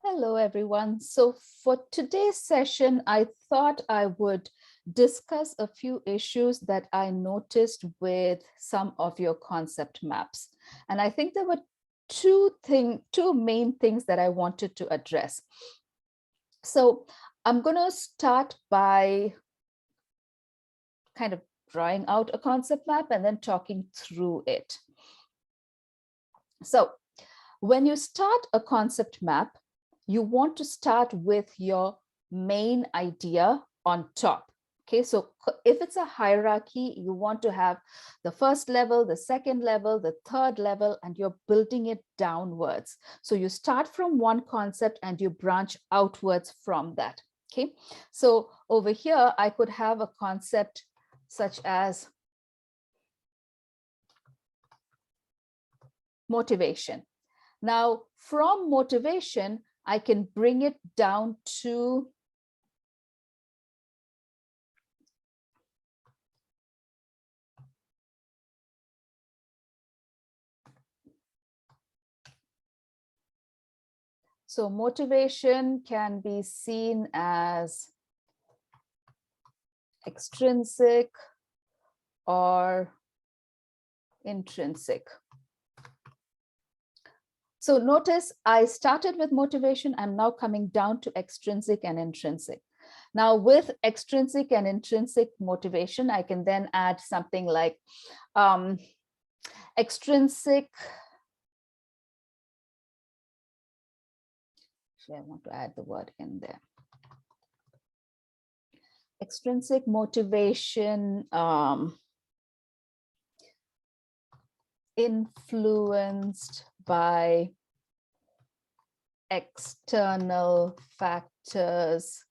Hello, everyone. So for today's session, I thought I would discuss a few issues that I noticed with some of your concept maps. And I think there were two main things that I wanted to address. So I'm going to start by kind of drawing out a concept map and then talking through it. So when you start a concept map, you want to start with your main idea on top. Okay, so if it's a hierarchy, you want to have the first level, the second level, the third level, and you're building it downwards. So you start from one concept and you branch outwards from that. Okay, so over here, I could have a concept such as motivation. Now, from motivation, I can bring it down to so motivation can be seen as extrinsic or intrinsic. So notice I started with motivation. I'm now coming down to extrinsic and intrinsic. Now with extrinsic and intrinsic motivation, I can then add something like extrinsic. Actually, I want to add the word in there. Extrinsic motivation influenced by external factors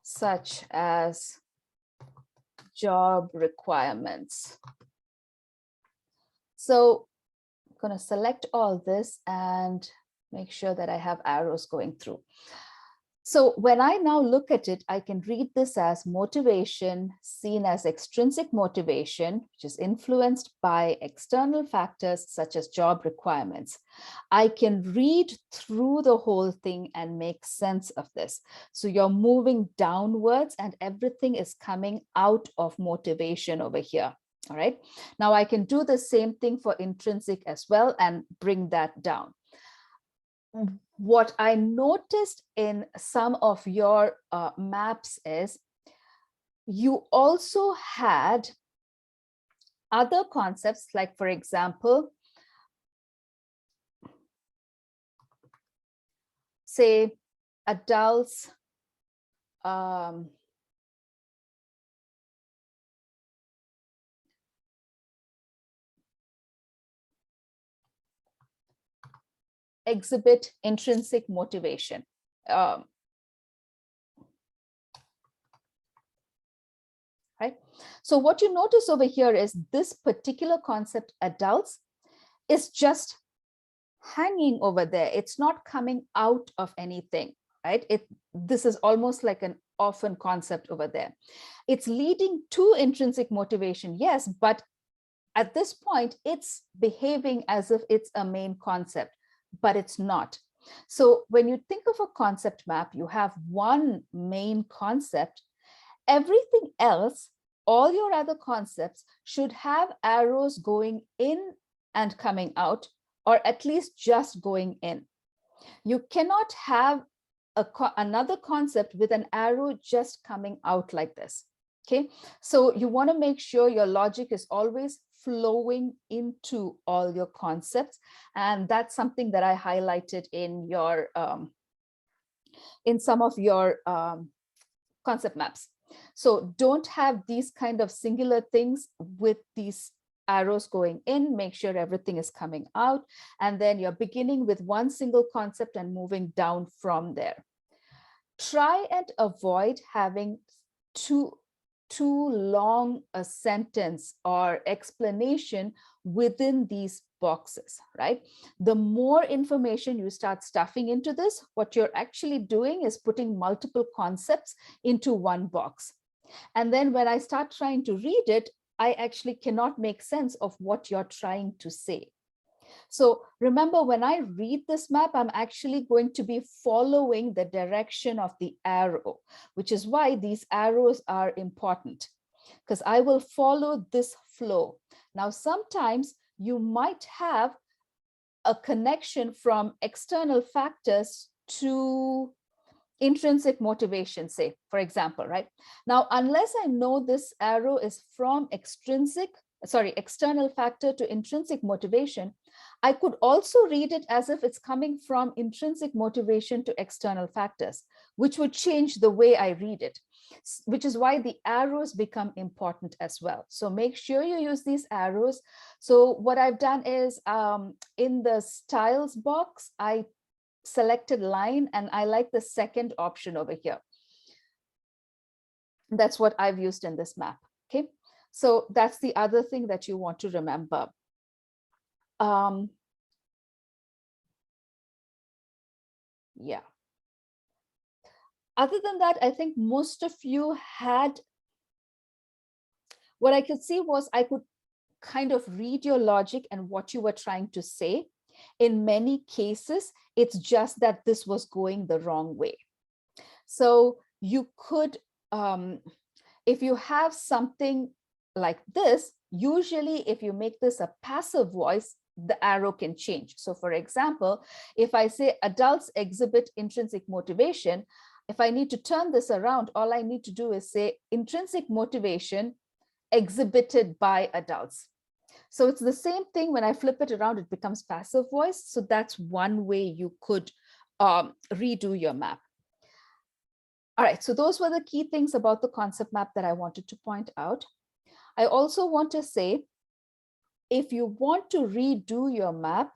such as job requirements. So I'm going to select all this and make sure that I have arrows going through. So when I now look at it, I can read this as motivation seen as extrinsic motivation, which is influenced by external factors such as job requirements. I can read through the whole thing and make sense of this. So you're moving downwards and everything is coming out of motivation over here. All right. Now I can do the same thing for intrinsic as well and bring that down. What I noticed in some of your maps is you also had other concepts, like, for example, say adults exhibit intrinsic motivation. Right? So what you notice over here is this particular concept, adults, is just hanging over there. It's not coming out of anything, right? This is almost like an orphan concept over there. It's leading to intrinsic motivation, yes, but at this point, it's behaving as if it's a main concept, but it's not. So when you think of a concept map, you have one main concept. Everything else, all your other concepts should have arrows going in and coming out, or at least just going in. You cannot have another concept with an arrow just coming out like this. Okay, so you want to make sure your logic is always flowing into all your concepts, and that's something that I highlighted in your in some of your concept maps. So don't have these kind of singular things with these arrows going in. Make sure everything is coming out, and then you're beginning with one single concept and moving down from there. Try and avoid having too long a sentence or explanation within these boxes, right? The more information you start stuffing into this, what you're actually doing is putting multiple concepts into one box. And then when I start trying to read it, I actually cannot make sense of what you're trying to say. So remember, when I read this map, I'm actually going to be following the direction of the arrow, which is why these arrows are important, because I will follow this flow. Now, sometimes you might have a connection from external factors to intrinsic motivation, say, for example, right? Now, unless I know this arrow is from external factor to intrinsic motivation, I could also read it as if it's coming from intrinsic motivation to external factors, which would change the way I read it, which is why the arrows become important as well. So make sure you use these arrows. So what I've done is in the styles box, I selected line, and I like the second option over here. That's what I've used in this map. Okay, so that's the other thing that you want to remember. Yeah. Other than that, I think most of you had, what I could see was I could kind of read your logic and what you were trying to say. In many cases, it's just that this was going the wrong way. So you could, if you have something like this, usually if you make this a passive voice, the arrow can change. So for example, if I say adults exhibit intrinsic motivation, if I need to turn this around, all I need to do is say intrinsic motivation exhibited by adults. So it's the same thing. When I flip it around, it becomes passive voice. So that's one way you could redo your map. All right, so those were the key things about the concept map that I wanted to point out. I also want to say, if you want to redo your map,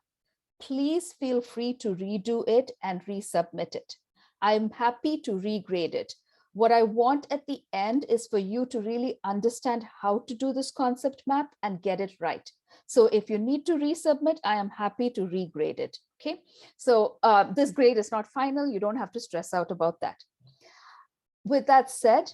please feel free to redo it and resubmit it. I'm happy to regrade it. What I want at the end is for you to really understand how to do this concept map and get it right. So if you need to resubmit, I am happy to regrade it. Okay, so this grade is not final. You don't have to stress out about that. With that said,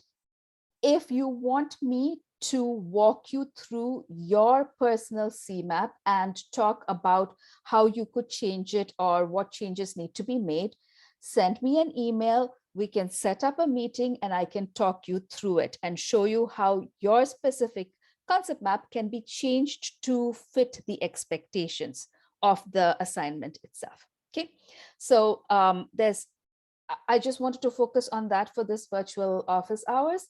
if you want me to walk you through your personal CMAP and talk about how you could change it or what changes need to be made, send me an email. We can set up a meeting and I can talk you through it and show you how your specific concept map can be changed to fit the expectations of the assignment itself. Okay, so I just wanted to focus on that for this virtual office hours.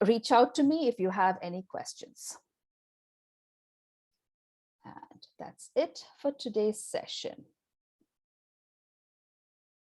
Reach out to me if you have any questions. And that's it for today's session.